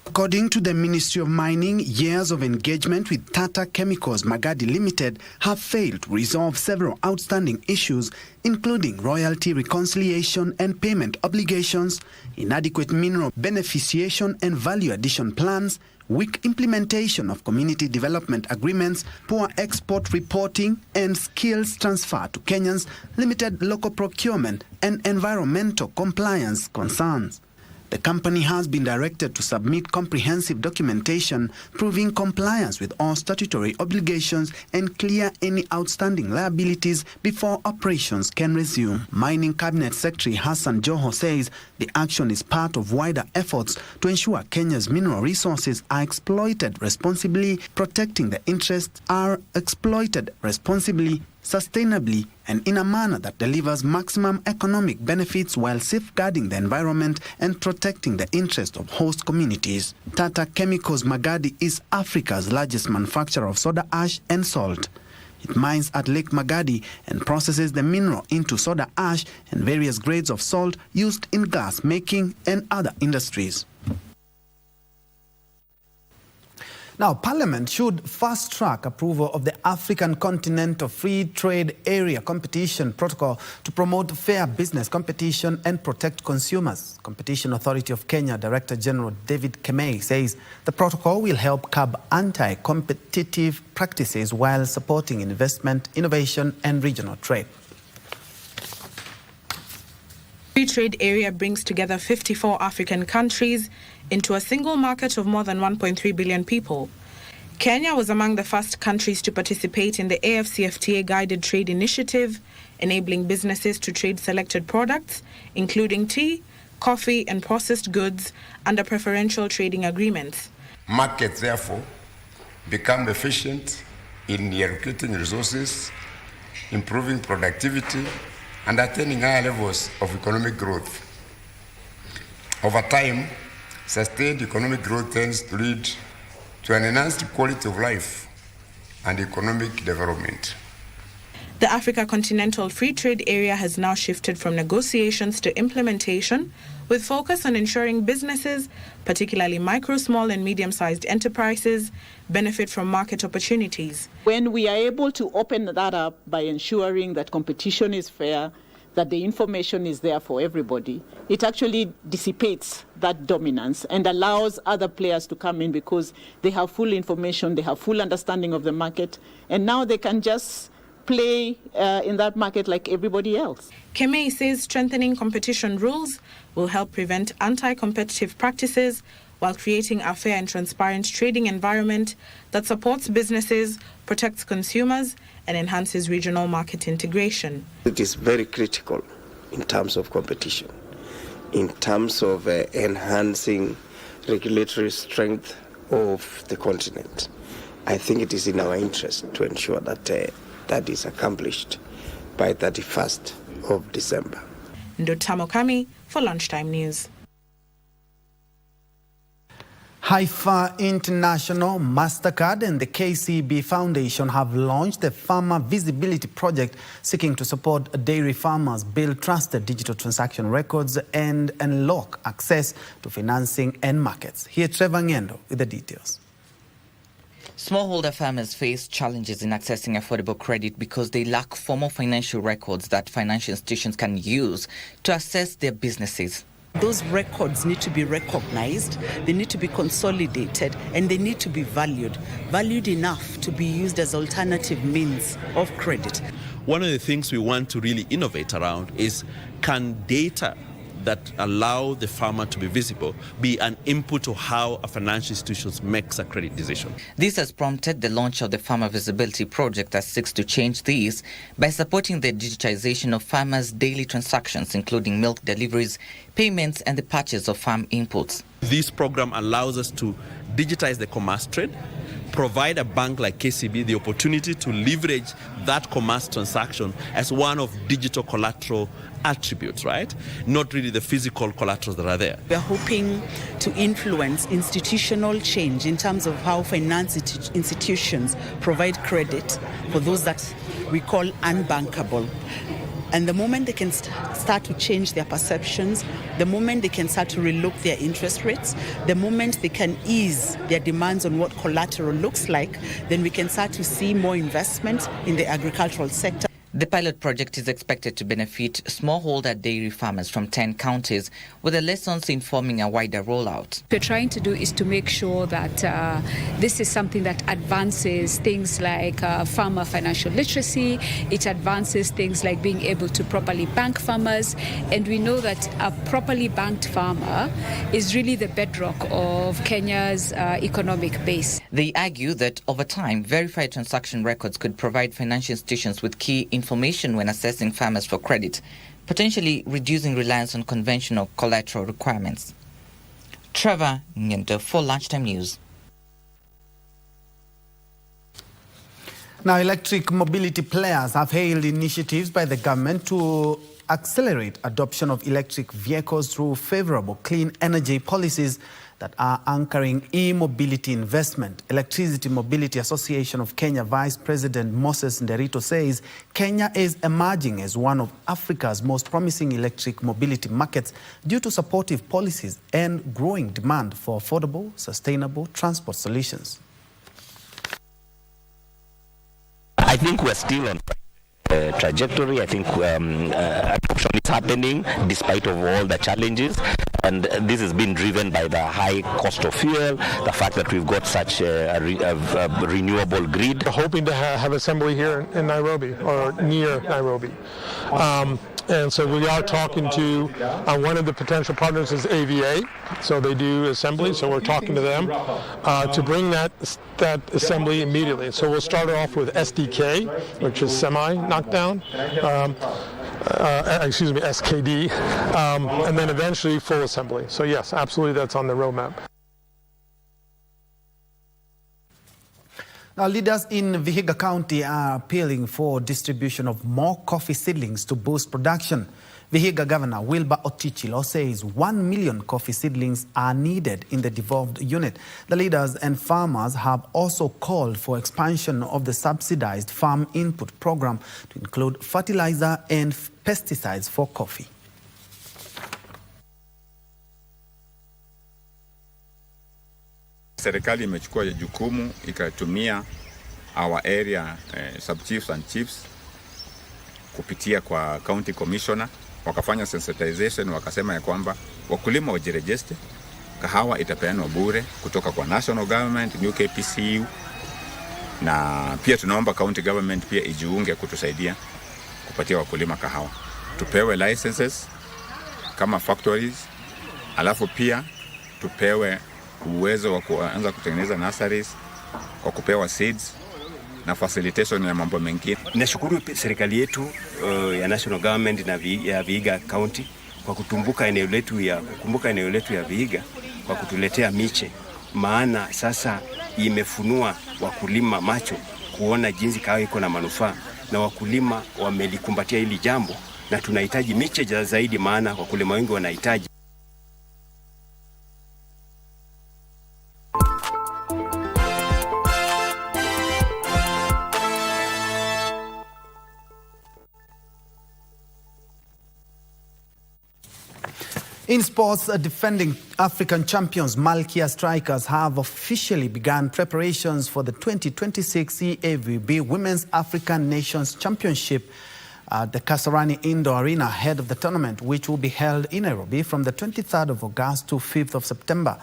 According to the Ministry of Mining, years of engagement with Tata Chemicals Magadi Limited have failed to resolve several outstanding issues, including royalty reconciliation and payment obligations, inadequate mineral beneficiation and value addition plans, weak implementation of community development agreements, poor export reporting, and skills transfer to Kenyans, limited local procurement, and environmental compliance concerns. The company has been directed to submit comprehensive documentation proving compliance with all statutory obligations and clear any outstanding liabilities before operations can resume. Mining Cabinet Secretary Hassan Joho says the action is part of wider efforts to ensure Kenya's mineral resources are exploited responsibly, protecting the interests are exploited responsibly, sustainably, and in a manner that delivers maximum economic benefits while safeguarding the environment and protecting the interest of host communities. Tata Chemicals Magadi is Africa's largest manufacturer of soda ash and salt. It mines at Lake Magadi and processes the mineral into soda ash and various grades of salt used in glass making and other industries. Now, Parliament should fast-track approval of the African Continental Free Trade Area Competition Protocol to promote fair business competition and protect consumers. Competition Authority of Kenya Director General David Kemei says the protocol will help curb anti-competitive practices while supporting investment, innovation and regional trade. Free trade area brings together 54 African countries into a single market of more than 1.3 billion people. Kenya was among the first countries to participate in the AfCFTA Guided Trade Initiative, enabling businesses to trade selected products, including tea, coffee and processed goods, under preferential trading agreements. Markets, therefore, become efficient in allocating resources, improving productivity, and attaining higher levels of economic growth. Over time, sustained economic growth tends to lead to an enhanced quality of life and economic development. The Africa Continental Free Trade Area has now shifted from negotiations to implementation, with focus on ensuring businesses, particularly micro, small and medium-sized enterprises, benefit from market opportunities. When we are able to open that up by ensuring that competition is fair, that the information is there for everybody, it actually dissipates that dominance and allows other players to come in because they have full information, they have full understanding of the market, and now they can just play in that market like everybody else. Kemei says strengthening competition rules will help prevent anti-competitive practices while creating a fair and transparent trading environment that supports businesses, protects consumers, and enhances regional market integration. It is very critical in terms of competition, in terms of enhancing regulatory strength of the continent. I think it is in our interest to ensure that that is accomplished by 31st of December. Ndotamo Kami for Lunchtime News. Haifa International, MasterCard and the KCB Foundation have launched the Farmer Visibility Project seeking to support dairy farmers build trusted digital transaction records and unlock access to financing and markets. Here, Trevor Ngendo with the details. Smallholder farmers face challenges in accessing affordable credit because they lack formal financial records that financial institutions can use to assess their businesses. Those records need to be recognized, they need to be consolidated, and they need to be valued enough to be used as alternative means of credit. One of the things we want to really innovate around is, can data that allow the farmer to be visible be an input to how a financial institution makes a credit decision? This has prompted the launch of the Farmer Visibility Project that seeks to change these by supporting the digitization of farmers' daily transactions, including milk deliveries, payments, and the purchase of farm inputs. This program allows us to digitize the commerce trade, provide a bank like KCB the opportunity to leverage that commerce transaction as one of digital collateral attributes, right? Not really the physical collaterals that are there. We are hoping to influence institutional change in terms of how finance institutions provide credit for those that we call unbankable. And the moment they can start to change their perceptions, the moment they can start to relook their interest rates, the moment they can ease their demands on what collateral looks like, then we can start to see more investment in the agricultural sector. The pilot project is expected to benefit smallholder dairy farmers from 10 counties, with the lessons informing a wider rollout. What we're trying to do is to make sure that this is something that advances things like farmer financial literacy, it advances things like being able to properly bank farmers, and we know that a properly banked farmer is really the bedrock of Kenya's economic base. They argue that over time, verified transaction records could provide financial institutions with key information when assessing farmers for credit, potentially reducing reliance on conventional collateral requirements. Trevor Ngento for Lunchtime News. Now, electric mobility players have hailed initiatives by the government to accelerate adoption of electric vehicles through favorable clean energy policies that are anchoring e-mobility investment. Electricity Mobility Association of Kenya Vice President Moses Nderito says Kenya is emerging as one of Africa's most promising electric mobility markets due to supportive policies and growing demand for affordable, sustainable transport solutions. I think we're still on trajectory. I think adoption is happening despite of all the challenges, and this has been driven by the high cost of fuel, the fact that we've got such a renewable grid. We're hoping to have assembly here in Nairobi or near Nairobi. And so we are talking to one of the potential partners is AVA, so they do assembly, so we're talking to them to bring that assembly immediately. So we'll start off with SDK, which is semi-knockdown, SKD, and then eventually full assembly. So yes, absolutely that's on the roadmap. Now, leaders in Vihiga County are appealing for distribution of more coffee seedlings to boost production. Vihiga Governor Wilbur Otichilo says 1 million coffee seedlings are needed in the devolved unit. The leaders and farmers have also called for expansion of the subsidized farm input program to include fertilizer and pesticides for coffee. Serikali imechukua jukumu ikatumia our area sub-chiefs and chiefs kupitia kwa county commissioner, wakafanya sensitization, wakasema ya kwamba wakulima wajiregister, kahawa itapeanwa bure kutoka kwa national government, new KBC, na pia tunaomba county government pia ijiunge kutusaidia kupatia wakulima kahawa. Tupewe licenses kama factories, alafu pia tupewe uwezo wa kuanza kutengeneza nurseries kwa kupewa seeds na facilitation ya mambo mengine. Nashukuru serikali yetu ya national government na ya Vihiga County kwa kukumbuka eneo letu ya Vihiga kwa kutuletea miche, maana sasa imefunua wakulima macho kuona jinsi kahawa iko na manufaa, na wakulima wamelikumbatia hili jambo, na tunahitaji miche zaidi, maana wakulima wengi wanahitaji. In sports, defending African champions Malkia Strikers have officially begun preparations for the 2026 CAVB Women's African Nations Championship at the Kasarani Indoor Arena ahead of the tournament, which will be held in Nairobi from the 23rd of August to 5th of September.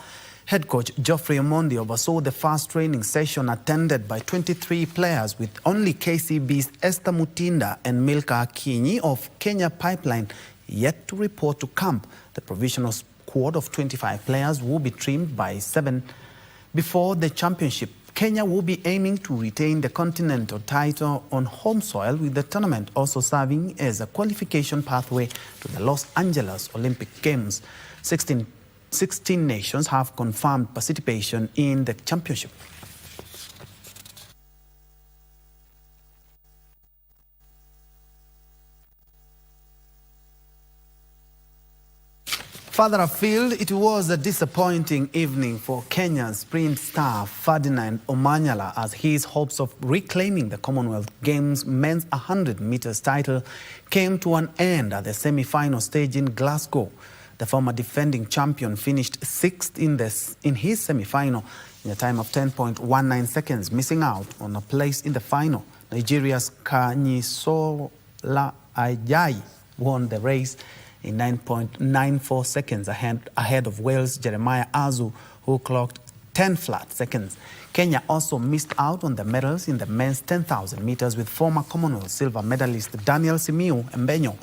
Head coach Geoffrey Omondi oversaw the first training session attended by 23 players, with only KCB's Esther Mutinda and Milka Akinyi of Kenya Pipeline yet to report to camp. The provisional squad of 25 players will be trimmed by 7 before the championship. Kenya will be aiming to retain the continental title on home soil, with the tournament also serving as a qualification pathway to the Los Angeles Olympic Games. 16 nations have confirmed participation in the championship. Further afield, it was a disappointing evening for Kenya's sprint star Ferdinand Omanyala as his hopes of reclaiming the Commonwealth Games men's 100 meters title came to an end at the semi-final stage in Glasgow. The former defending champion finished 6th in his semi-final in a time of 10.19 seconds, missing out on a place in the final. Nigeria's Kanyisola Ajayi won the race in 9.94 seconds ahead of Wales' Jeremiah Azu, who clocked 10 flat seconds. Kenya also missed out on the medals in the men's 10,000 meters, with former Commonwealth silver medalist Daniel Simiu Mbenyo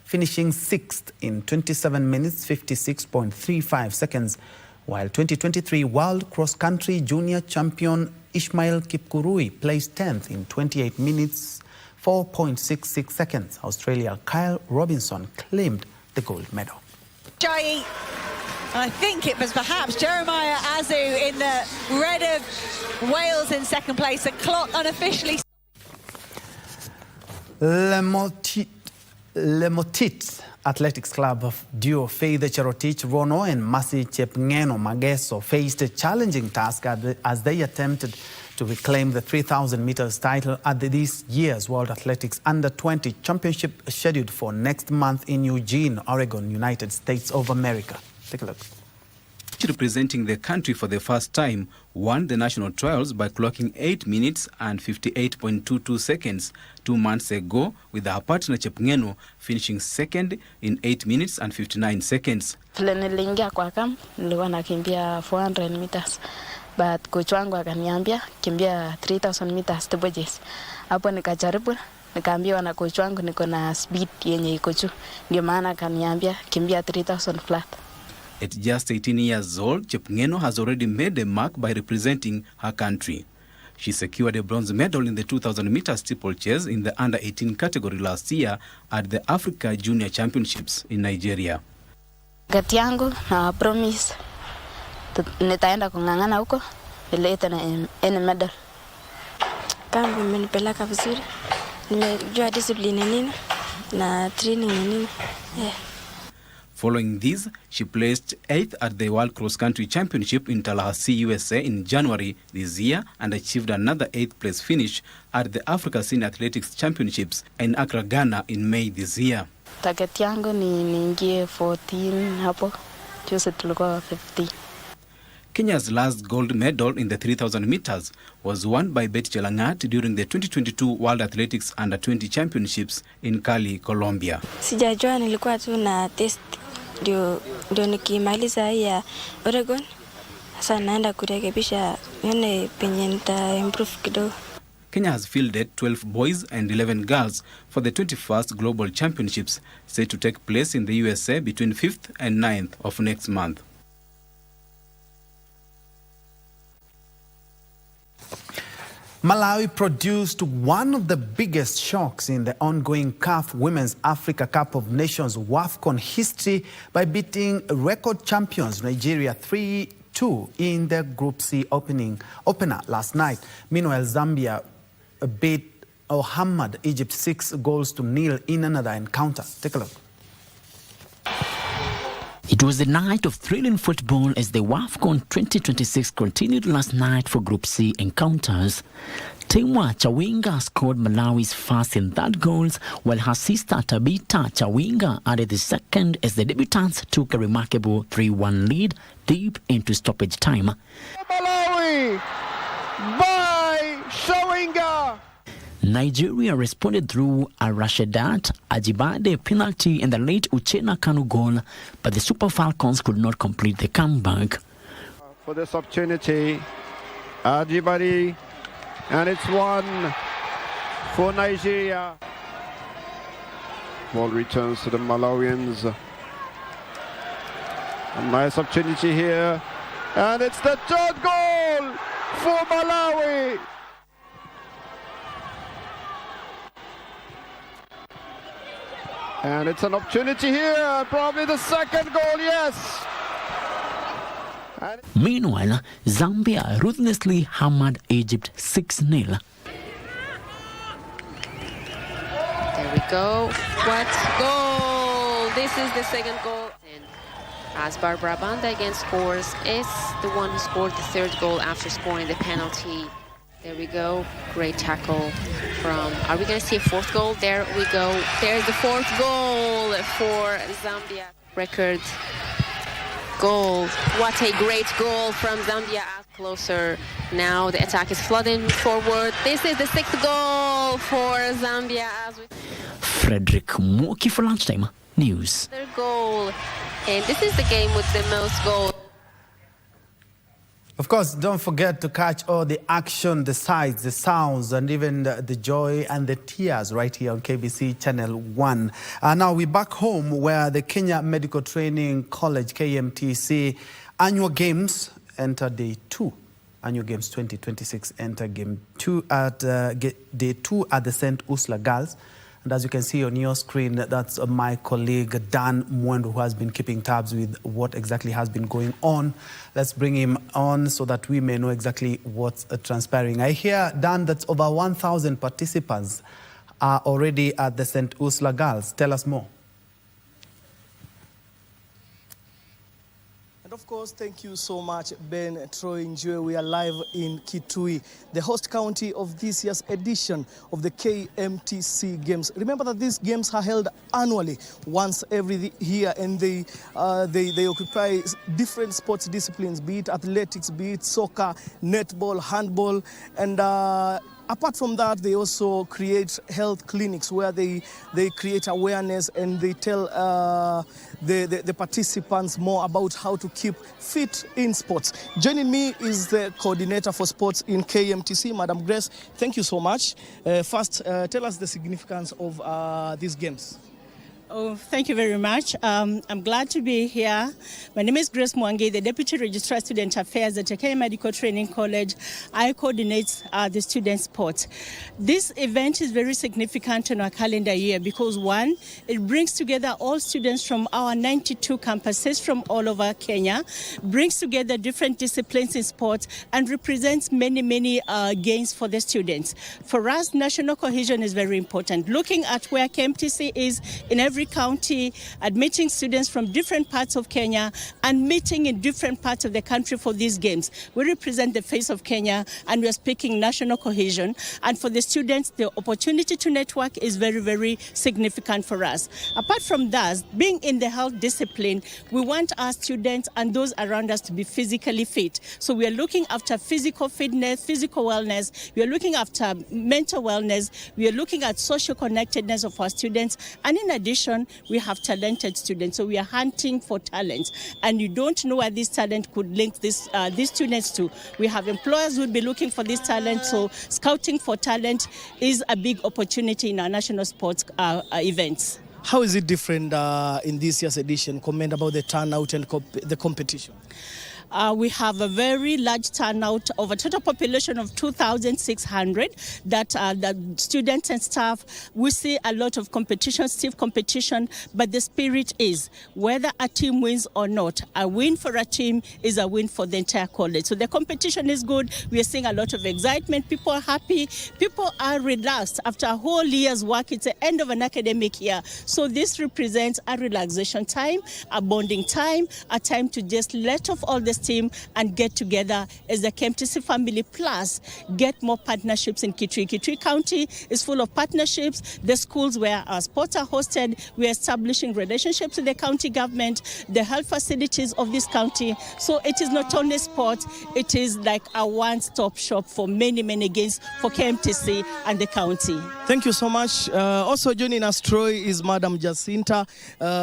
finishing 6th in 27 minutes 56.35 seconds, while 2023 World Cross Country Junior Champion Ishmael Kipkurui placed 10th in 28 minutes 4.66 seconds. Australia Kyle Robinson claimed the gold medal. Jai, I think it was perhaps Jeremiah Azu in the red of Wales in second place. The clock unofficially. Lemotit Athletics Club of duo Faith Cherotich Rono and Masi Chepngeno Mageso faced a challenging task as they attempted to reclaim the 3,000 meters title at this year's World Athletics Under-20 Championship scheduled for next month in Eugene, Oregon, United States of America. Take a look. Representing the country for the first time, won the national trials by clocking 8 minutes and 58.22 seconds 2 months ago, with her partner Chepngeno finishing second in 8 minutes and 59 seconds. Vile niliingia kwa camp, nilikuwa nakimbia 400 meters. But coach wangu akaniambia kimbia 3000 meters steeplechase. Hapo nikajaribu, nikaambiwa na coach wangu niko na speed yenye iko juu. Ndio maana akaniambia kimbia 3000 flat. At just 18 years old, Chepngeno has already made a mark by representing her country. She secured a bronze medal in the 2,000 meter steeplechase in the under-18 category last year at the Africa Junior Championships in Nigeria. Gati yangu na promise nitaenda kung'ang'ana huko nilete na any medal. Kambi imenipeleka vizuri. Nimejua discipline nini na training nini. Following this, she placed 8th at the World Cross Country Championship in Tallahassee, USA in January this year and achieved another 8th place finish at the Africa Senior Athletics Championships in Accra, Ghana in May this year. Target yangu ni niingie 14 hapo. Juzi tulikuwa 15. Kenya's last gold medal in the 3,000 meters was won by Betty Chelangat during the 2022 World Athletics Under-20 Championships in Cali, Colombia. Sijajua, nilikuwa tu na test ndio nikimaliza hii ya Oregon. Sasa naenda kurekebisha nione penye nita improve kidogo. Kenya has fielded 12 boys and 11 girls for the 21st Global Championships set to take place in the USA between 5th and 9th of next month. Malawi produced one of the biggest shocks in the ongoing CAF Women's Africa Cup of Nations WAFCON history by beating record champions Nigeria 3-2 in the Group C opener last night. Meanwhile, Zambia beat Hamad Egypt 6-0 in another encounter. Take a look. It was a night of thrilling football as the WAFCON 2026 continued last night for Group C encounters. Temwa Chawinga scored Malawi's first and third goals, while her sister Tabita Chawinga added the second as the debutants took a remarkable 3-1 lead deep into stoppage time. Malawi by Chawinga! Nigeria responded through a Rashedat Ajibade penalty and the late Uchenna Kanu goal, but the Super Falcons could not complete the comeback. For this opportunity, Ajibade, and it's one for Nigeria. Ball returns to the Malawians. A nice opportunity here, and it's the third goal for Malawi. And it's an opportunity here, probably the second goal, yes. Meanwhile, Zambia ruthlessly hammered Egypt 6-0. There we go. What goal! This is the second goal. And as Barbara Banda again scores, is the one who scored the third goal after scoring the penalty. There we go. Great tackle from... Are we going to see a fourth goal? There we go. There's the fourth goal for Zambia. Record goal. What a great goal from Zambia. Closer. Now the attack is flooding forward. This is the sixth goal for Zambia. Frederick Mwoki for Lunchtime News. Their goal. And this is the game with the most goals. Of course, don't forget to catch all the action, the sights, the sounds, and even the joy and the tears right here on KBC Channel 1. Now we're back home where the Kenya Medical Training College, KMTC, annual games enter day 2. Annual Games 2026 enter game 2 at day 2 at the St. Ursula Girls. And as you can see on your screen, that's my colleague Dan Mwendo, who has been keeping tabs with what exactly has been going on. Let's bring him on so that we may know exactly what's transpiring. I hear, Dan, that over 1,000 participants are already at the St. Ursula Girls. Tell us more. Of course, thank you so much, Ben, Troy, Njue. We are live in Kitui, the host county of this year's edition of the KMTC Games. Remember that these games are held annually, once every year, and they occupy different sports disciplines, be it athletics, be it soccer, netball, handball, and apart from that, they also create health clinics where they create awareness and they tell the participants more about how to keep fit in sports. Joining me is the coordinator for sports in KMTC, Madam Grace. Thank you so much. First, tell us the significance of these games. Oh, thank you very much. I'm glad to be here. My name is Grace Mwangi, the Deputy Registrar Student Affairs at Kenya Medical Training College. I coordinate the student sports. This event is very significant in our calendar year because, one, it brings together all students from our 92 campuses from all over Kenya, brings together different disciplines in sports, and represents many gains for the students. For us, national cohesion is very important. Looking at where KMTC is in every county, admitting students from different parts of Kenya and meeting in different parts of the country for these games. We represent the face of Kenya and we are speaking national cohesion. And for the students, the opportunity to network is very significant for us. Apart from that, being in the health discipline, we want our students and those around us to be physically fit. So we are looking after physical fitness, physical wellness. We are looking after mental wellness. We are looking at social connectedness of our students. And in addition, we have talented students, so we are hunting for talent, and you don't know where this talent could link these students to. We have employers who would be looking for this talent, so scouting for talent is a big opportunity in our national sports events. How is it different in this year's edition? Comment about the turnout and the competition. We have a very large turnout of a total population of 2,600 that students and staff. We see a lot of competition, stiff competition, but the spirit is whether a team wins or not, a win for a team is a win for the entire college. So the competition is good. We are seeing a lot of excitement. People are happy. People are relaxed after a whole year's work. It's the end of an academic year. So this represents a relaxation time, a bonding time, a time to just let off all the team and get together as the KMTC family, plus get more partnerships in Kitui. Kitui County is full of partnerships. The schools where our sports are hosted, we are establishing relationships with the county government, the health facilities of this county. So it is not only sport, it is like a one-stop shop for many games for KMTC and the county. Thank you so much. Also joining us, Troy, is Madam Jacinta.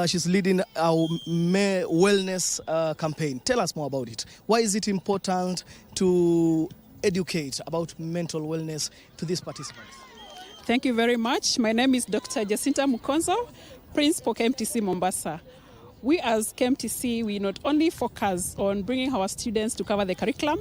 She's leading our wellness campaign. Tell us more about it. Why is it important to educate about mental wellness to these participants? Thank you very much. My name is Dr. Jacinta Mukonzo, Principal KMTC Mombasa. We as KMTC, we not only focus on bringing our students to cover the curriculum,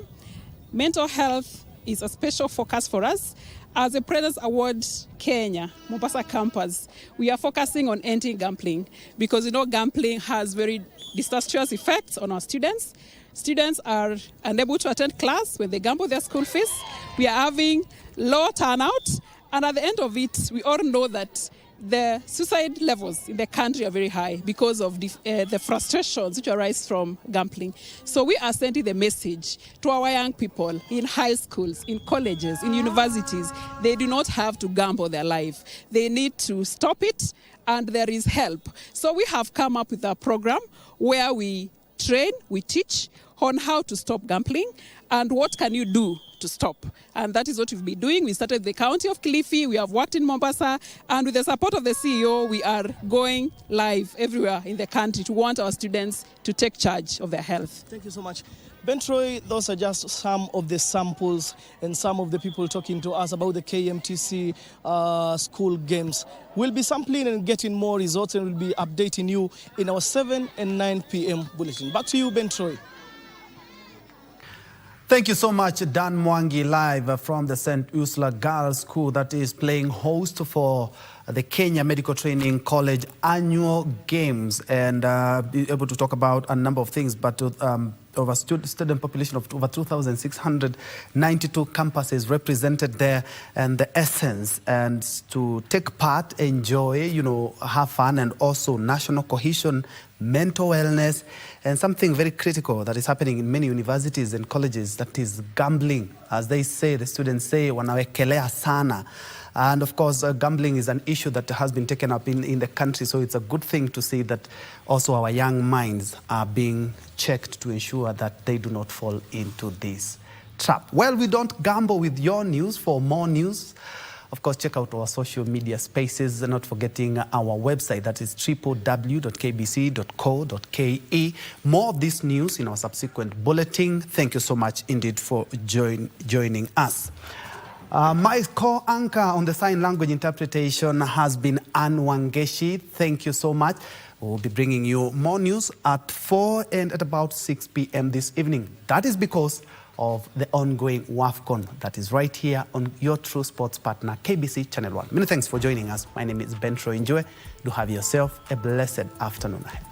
mental health is a special focus for us. As a President's Award Kenya, Mombasa campus, we are focusing on ending gambling because gambling has very disastrous effects on our students. Students are unable to attend class when they gamble their school fees. We are having low turnout, and at the end of it, we all know that the suicide levels in the country are very high because of the frustrations which arise from gambling. So we are sending the message to our young people in high schools, in colleges, in universities. They do not have to gamble their life. They need to stop it, and there is help. So we have come up with a program where we train, we teach on how to stop gambling and what can you do to stop. And that is what we've been doing. We started the county of Kilifi, we have worked in Mombasa, and with the support of the CEO, we are going live everywhere in the country to want our students to take charge of their health. Thank you so much. Ben Troy, those are just some of the samples and some of the people talking to us about the KMTC school games. We'll be sampling and getting more results, and we'll be updating you in our 7 and 9 p.m. bulletin. Back to you, Ben Troy. Thank you so much, Dan Mwangi, live from the St. Ursula Girls School that is playing host for the Kenya Medical Training College annual games, and be able to talk about a number of things, but over student population of over 2,692 campuses represented there, and the essence and to take part, enjoy, have fun, and also national cohesion, mental wellness, and something very critical that is happening in many universities and colleges, that is gambling. As they say, the students say, wanawekelea sana. And of course, gambling is an issue that has been taken up in the country. So it's a good thing to see that also our young minds are being checked to ensure that they do not fall into this trap. Well, we don't gamble with your news. For more news, of course, check out our social media spaces, and not forgetting our website, that is www.kbc.co.ke. More of this news in our subsequent bulletin. Thank you so much indeed for joining us. My co-anchor on the sign language interpretation has been Anne Wangeshi. Thank you so much. We'll be bringing you more news at 4 and at about 6 p.m. this evening. That is because of the ongoing WAFCON that is right here on your true sports partner, KBC Channel 1. Many thanks for joining us. My name is Njue. Do have yourself a blessed afternoon ahead.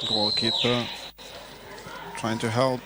Goalkeeper trying to help